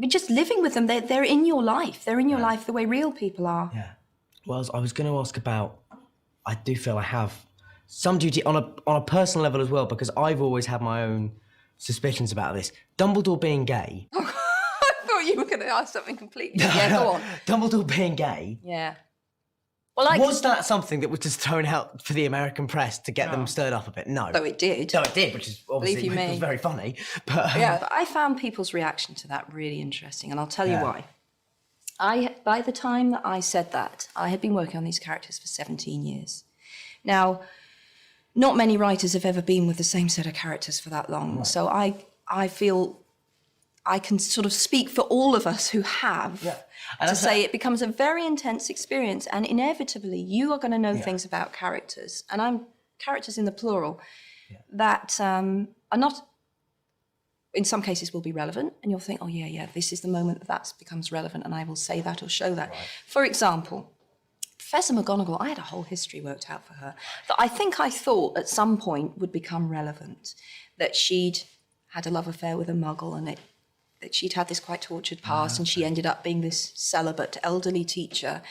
just living with them. They're in your life. They're in your life the way real people are. Yeah. Well, I was going to ask about, I do feel I have some duty on a personal level as well, because I've always had my own suspicions about this. Dumbledore being gay. I thought you were going to ask something completely. Yeah, go on. Dumbledore being gay. Yeah. Well, was that something that was just thrown out for the American press to get them stirred up a bit? No. Though it did. No, it did, which is obviously was very funny. But yeah, I found people's reaction to that really interesting, and I'll tell you why. By the time that I said that, I had been working on these characters for 17 years. Now, not many writers have ever been with the same set of characters for that long. Right. So I feel I can sort of speak for all of us who have to say it becomes a very intense experience, and inevitably you are going to know things about characters, and I'm characters in the plural, that are not, in some cases will be relevant, and you'll think, oh yeah, this is the moment that becomes relevant, and I will say that or show that. Right. For example, Professor McGonagall, I had a whole history worked out for her that I thought at some point would become relevant, that she'd had a love affair with a muggle, and that she'd had this quite tortured past, and she ended up being this celibate elderly teacher.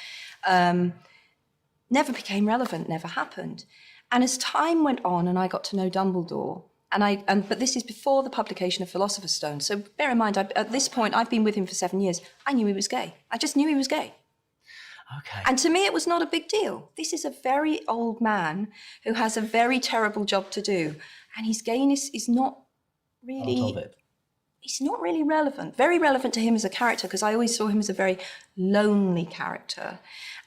Never became relevant, never happened. And as time went on and I got to know Dumbledore, but this is before the publication of Philosopher's Stone, so bear in mind, at this point, I've been with him for 7 years, I knew he was gay. I just knew he was gay. Okay. And to me, it was not a big deal. This is a very old man who has a very terrible job to do, and his gayness is not really... It's not really relevant. Very relevant to him as a character, because I always saw him as a very lonely character.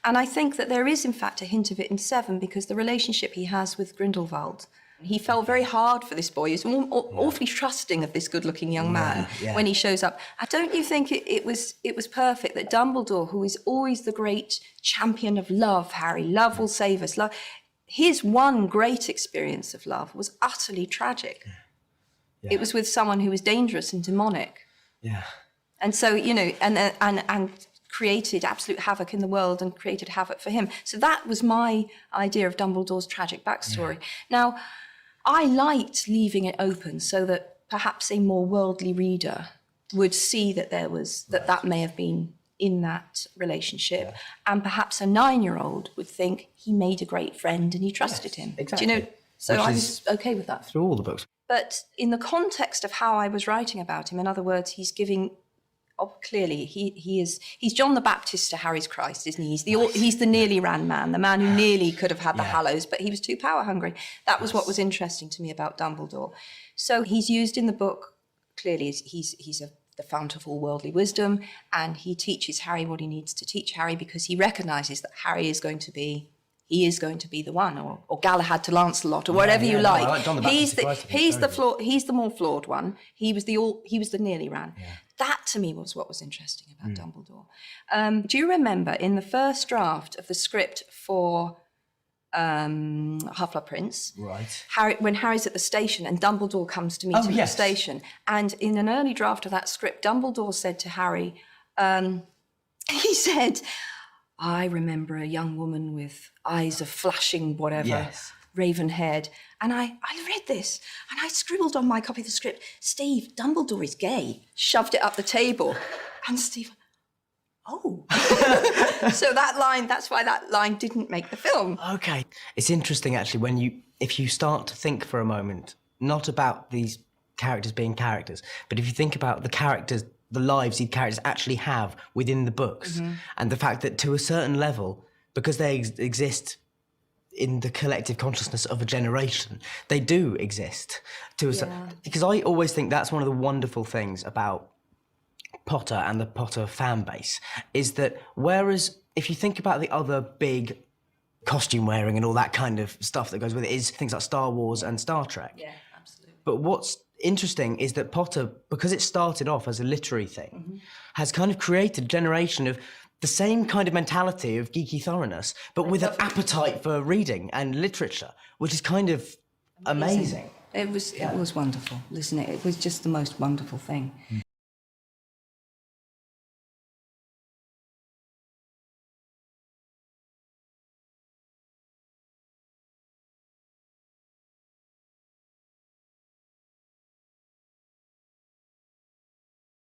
And I think that there is, in fact, a hint of it in 7, because the relationship he has with Grindelwald, he fell very hard for this boy. He's awfully trusting of this good-looking young man when he shows up. And don't you think it was perfect that Dumbledore, who is always the great champion of love, Harry, love will save us, love, his one great experience of love was utterly tragic. Yeah. It was with someone who was dangerous and demonic. Yeah. And so, you know, and created absolute havoc in the world and created havoc for him. So that was my idea of Dumbledore's tragic backstory. Yeah. Now, I liked leaving it open so that perhaps a more worldly reader would see that there was, that may have been in that relationship. And perhaps a 9-year-old would think he made a great friend and he trusted him. Exactly. Do you know? So I was okay with that. Through all the books. But in the context of how I was writing about him, in other words, he's giving, clearly, he's John the Baptist to Harry's Christ, isn't he? He's the nearly ran man, the man who nearly could have had the Hallows, but he was too power hungry. That was what was interesting to me about Dumbledore. So he's used in the book, clearly, he's the fount of all worldly wisdom, and he teaches Harry what he needs to teach Harry, because he recognises that Harry is going to be the one, or Galahad to Lancelot, or whatever you like. I like John the Baptist. He's the more flawed one. He was the nearly ran. Yeah. That to me was what was interesting about Dumbledore. Do you remember in the first draft of the script for Half-Blood Prince, when Harry's at the station and Dumbledore comes to meet him at the station, and in an early draft of that script, Dumbledore said to Harry, he said, I remember a young woman with eyes of flashing whatever, raven-haired. And I read this, and I scribbled on my copy of the script, Steve, Dumbledore is gay, shoved it up the table. And Steve, oh. So that's why that line didn't make the film. Okay. It's interesting, actually, if you start to think for a moment, not about these characters being characters, but if you think about the characters, the lives these characters actually have within the books, and the fact that to a certain level, because they exist in the collective consciousness of a generation, they do exist because I always think that's one of the wonderful things about Potter and the Potter fan base, is that whereas if you think about the other big costume wearing and all that kind of stuff that goes with it, is things like Star Wars and Star Trek. Yeah, absolutely. But what's interesting is that Potter, because it started off as a literary thing, has kind of created a generation of the same kind of mentality of geeky thoroughness, but with an appetite for reading and literature, which is kind of amazing. It was wonderful. Listen, it was just the most wonderful thing.